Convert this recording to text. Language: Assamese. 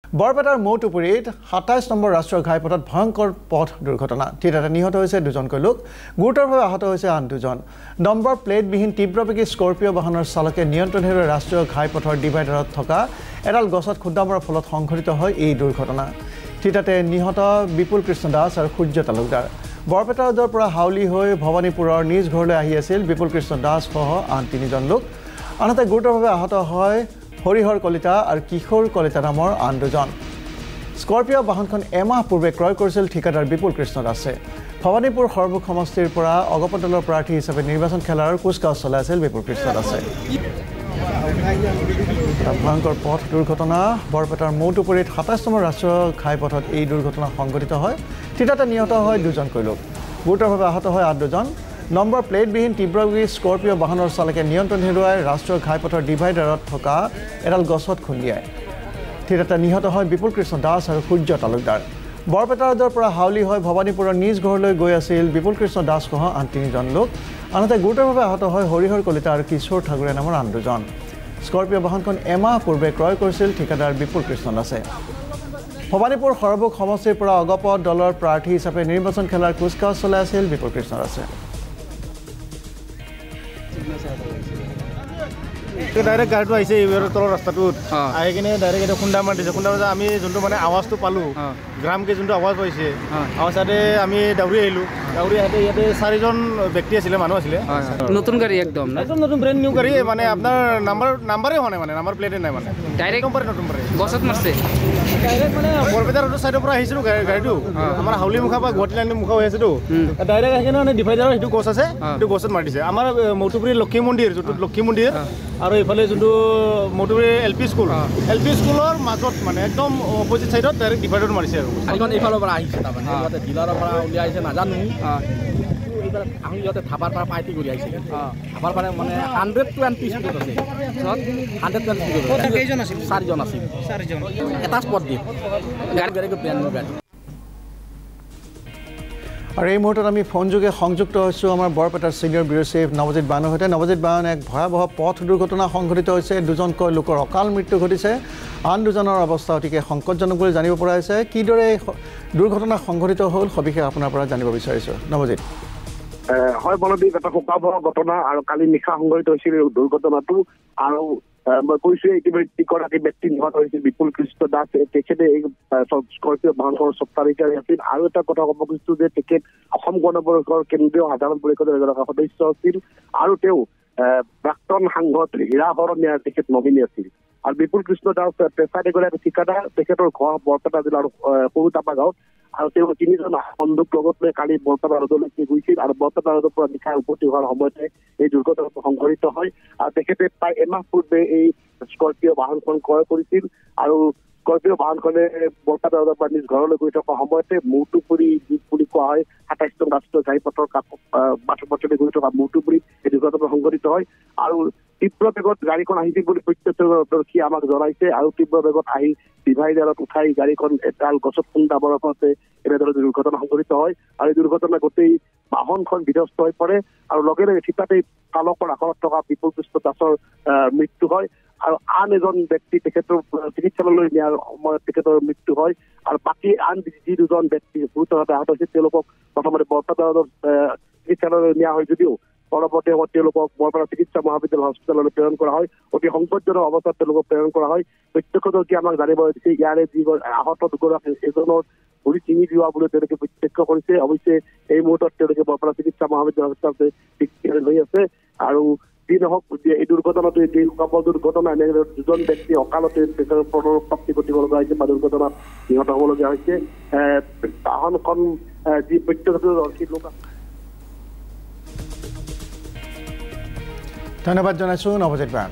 বৰপেটাৰ মৌটুপুৰীত ২৭ নম্বৰ ৰাষ্ট্ৰীয় ঘাইপথত ভয়ংকৰ পথ দুৰ্ঘটনা। থিতাতে নিহত হৈছে দুজনকৈ লোক, গুৰুতৰভাৱে আহত হৈছে আন দুজন। নম্বৰ প্লেটবিহীন তীব্ৰবেগী স্কৰ্পিঅ' বাহনৰ চালকে নিয়ন্ত্ৰণ হেৰুৱাই ৰাষ্ট্ৰীয় ঘাইপথৰ ডিভাইডাৰত থকা এডাল গছত খুন্দা মৰাৰ ফলত সংঘটিত হয় এই দুৰ্ঘটনা। থিতাতে নিহত বিপুল কৃষ্ণ দাস আৰু সূৰ্য তালুকদাৰ। বৰপেটা ৰোডৰ পৰা হাউলি হৈ ভৱানীপুৰৰ নিজ ঘৰলৈ আহি আছিল বিপুল কৃষ্ণ দাসসহ আন ৩জন লোক। আনহাতে গুৰুতৰভাৱে আহত হয় হৰিহৰ কলিতা আৰু কিশোৰ কলিতা নামৰ আন দুজন। স্কৰ্পিঅ' বাহনখন এমাহ পূৰ্বে ক্ৰয় কৰিছিল ঠিকাদাৰ বিপুল কৃষ্ণ দাসে। ভৱানীপুৰ সৰভোগ সমষ্টিৰ পৰা অগপ দলৰ প্ৰাৰ্থী হিচাপে নিৰ্বাচন খেলাৰ কুচকাৱাজ চলাই আছিল বিপুল কৃষ্ণ দাসে। ভয়ংকৰ পথ দুৰ্ঘটনা। বৰপেটাৰ মৌটুপুৰীত ২৭ নম্বৰ ৰাষ্ট্ৰীয় ঘাইপথত এই দুৰ্ঘটনা সংঘটিত হয়। থিতাতে নিহত হয় দুজনকৈ লোক, গুৰুতৰভাৱে আহত হয় আন দুজন। নম্বৰ প্লেটবিহীন তীব্ৰবেগী স্কৰ্পিঅ' বাহনৰ চালকে নিয়ন্ত্ৰণ হেৰুৱাই ৰাষ্ট্ৰীয় ঘাইপথৰ ডিভাইডাৰত থকা এডাল গছত খুন্দিয়ায়। থিতাতে নিহত হয় বিপুল কৃষ্ণ দাস আৰু সূৰ্য তালুকদাৰ। বৰপেটা ৰোডৰ পৰা হাউলি হৈ ভৱানীপুৰৰ নিজ ঘৰলৈ গৈ আছিল বিপুল কৃষ্ণ দাসসহ আন ৩জন লোক। আনহাতে গুৰুতৰভাৱে আহত হয় হৰিহৰ কলিতা আৰু কিশোৰ ঠাকুৰীয়া নামৰ আন দুজন। স্কৰ্পিঅ' বাহনখন এমাহ পূৰ্বে ক্ৰয় কৰিছিল ঠিকাদাৰ বিপুল কৃষ্ণ দাসে। ভৱানীপুৰ সৰভোগ সমষ্টিৰ পৰা অগপ দলৰ প্ৰাৰ্থী হিচাপে নিৰ্বাচন খেলাৰ কুচকাৱাজ চলাই আছিল বিপুল কৃষ্ণ দাসে। ডাইৰেক্ট গাড়ীটো আহিছে এইবাৰ তলৰ ৰাস্তাটোত আহি কিনে ডাইৰেক্ট এটা খুন্দা মাৰি দিছে। খুন্দা মাৰি আমি যোনটো মানে আৱাজটো পালোঁ, গ্ৰামকে যোনটো আৱাজ পাইছে, আৱাজতে আমি দাউৰি আহিলোঁ। দাউৰি আহোঁতে ইয়াতে 4জন ব্যক্তি আছিলে, মানুহ আছিলে। নতুন গাড়ী একদম নতুন ব্ৰেণ্ড নিউ গাড়ী, মানে আপোনাৰ নাম্বাৰে হোৱা নাই, মানে নাম্বাৰ প্লেটে নাই, মানে ডাইৰেক্ট নতুন পাৰে গছত মাৰছে। ডাইৰেক্ট মানে বৰপেটা ৰোডৰ চাইডৰ পৰা আহিছিলোঁ গাড়ীটো, আমাৰ হাউলি মুখা বা গুৱাহাটী লাইনৰ মুখা হৈ আছেতো। ডাইৰেক্ট আহি কিনে মানে ডিভাইডাৰৰ সেইটো গছ আছে, সেইটো গছত মাৰি দিছে। আমাৰ মৌটুপুৰীৰ লক্ষী মন্দিৰ, যোনটো লক্ষী মন্দিৰ আৰু এইফালে যোনটো মৌটুপুৰী LP স্কুল, LP স্কুলৰ মাজত মানে একদম অপজিট চাইডত ডাইৰেক্ট ডিভাইডাৰত মাৰিছে। আৰু গাড়ীখন এইফালৰ পৰা আহিছে, তাৰমানে ইয়াতে ডিলাৰৰ পৰা উলিয়াই আহিছে নাজানো, এইবাৰ আমি ইয়াতে ধাবাৰ পৰা পাৰ্টি কৰি আহিছে। ধাবাৰ পৰা মানে 120 স্পীডত আছে, 120 স্পীডত কেইজন আছিল? 4জন আছিল, এটা স্পট দিয়ে গাড়ী ব্ৰেণ্ড নিউ গাড়ী। আৰু এই মুহূৰ্তত আমি ফোনযোগে সংযুক্ত হৈছোঁ আমাৰ বৰপেটাৰ ছিনিয়ৰ ব্যুৰ চিফ নৱজিৎ বানৰ সৈতে। নৱজিৎ বান, এক ভয়াৱহ পথ দুৰ্ঘটনা সংঘটিত হৈছে, দুজনকৈ লোকৰ অকাল মৃত্যু ঘটিছে, আন দুজনৰ অৱস্থা অতিকে সংকটজনক বুলি জানিব পৰা হৈছে। কিদৰে এই দুৰ্ঘটনা সংঘটিত হ'ল, সবিশেষ আপোনাৰ পৰা জানিব বিচাৰিছোঁ নৱজিৎ। হয় বলদীপ, এটা শোকাবহ ঘটনা আৰু কালি নিশা সংঘটিত হৈছিল দুৰ্ঘটনাটো। আৰু মই কৈছোঁ ইতিমধ্যে ব্যক্তি নিহত হৈছিল বিপুল কৃষ্ণ দাস। তেখেতে এই স্কৰ্পিঅ' বাহনখনৰ স্বত্বাধিকাৰী আছিল। আৰু এটা কথা ক'ব খুজিছোঁ যে তেখেত অসম গণ পৰিষদৰ কেন্দ্ৰীয় সাধাৰণ পৰিষদৰ এজন সদস্য আছিল আৰু তেওঁ প্ৰাক্তন সাংসদ হীৰা শৰণীয়াৰ তেখেত নমিনী আছিল। আৰু বিপুল কৃষ্ণ দাস পেছাত এগৰাকী ঠিকাদাৰ, তেখেতৰ ঘৰ বৰপেটা জিলাৰ সৰু টাপা গাঁৱত। আৰু তেওঁ 3জন বন্ধুক লগত লৈ কালি বৰপেটা ৰোডলৈকে গৈছিল আৰু বৰপেটা ৰোডৰ পৰা নিশা উভতি হোৱাৰ সময়তে এই দুৰ্ঘটনাটো সংঘটিত হয়। আৰু তেখেতে প্ৰায় এমাহ পূৰ্বে এই স্কৰ্পিঅ' বাহনখন ক্ৰয় কৰিছিল আৰু স্কৰ্পিঅ' বাহনখনে বৰপেটা ৰোডৰ পৰা নিজ ঘৰলৈ গৈ থকা সময়তে মৌটুপুৰী বুলি কোৱা হয় ২৭ নং ৰাষ্ট্ৰীয় ঘাইপথৰ পথেৰে গৈ থকা মৌটুপুৰীত এই দুৰ্ঘটনা সংঘটিত হয়। আৰু তীব্ৰ বেগত গাড়ীখন আহিছিল বুলি প্ৰত্যক্ষদৰ্শীয়ে আমাক জনাইছে। আৰু তীব্ৰ বেগত আহি ডিভাইডাৰত উঠাই গাড়ীখন এডাল গছত খুন্দা মৰাৰ ফলতে এনেদৰে দুৰ্ঘটনা সংঘটিত হয়। আৰু এই দুৰ্ঘটনা গোটেই বাহনখন বিধ্বস্ত হৈ পৰে আৰু লগে লগে থিতাতেই চালকৰ আসনত থকা বিপুল কৃষ্ণ দাসৰ মৃত্যু হয়। আৰু আন এজন ব্যক্তি তেখেতৰ চিকিৎসালয়লৈ নিয়াৰ সময়ত তেখেতৰ মৃত্যু হয়। আৰু বাকী আন যি দুজন ব্যক্তি গুৰুতৰভাৱে আহত হৈছে তেওঁলোকক প্ৰথমতে বৰপেটা চিকিৎসালয়লৈ নিয়া হয়, যদিও পৰৱৰ্তী সময়ত তেওঁলোকক বৰপেটা চিকিৎসা মহাবিদ্যালয় হস্পিটেললৈ প্ৰেৰণ কৰা হয়। অতি সংকটজনক অৱস্থাত তেওঁলোকক প্ৰেৰণ কৰা হয়। প্ৰত্যক্ষদৰ্শীয়ে আমাক জানিব দিছে ইয়াৰে যি আহত দুগৰাকী এজনৰ ভৰি চিঙি যোৱা বুলি তেওঁলোকে প্ৰত্যক্ষ কৰিছে। অৱশ্যে এই মুহূৰ্তত তেওঁলোকে বৰপেটা চিকিৎসা মহাবিদ্যালয় হস্পিটেলতে চিকিৎসা হৈ আছে। আৰু যি নহওক এই দুৰ্ঘটনাটো এটি শোকাবহ দুৰ্ঘটনা। এনেদৰে দুজন ব্যক্তি অকালতে প্ৰাপ্তি ঘটিব লগা হৈছে বা দুৰ্ঘটনাত নিহত হ'বলগীয়া হৈছে। বাহনখন যি প্ৰত্যক্ষদৰ্শী লোক আছে। ধন্যবাদ জনাইছোঁ নৱজিৎ বান।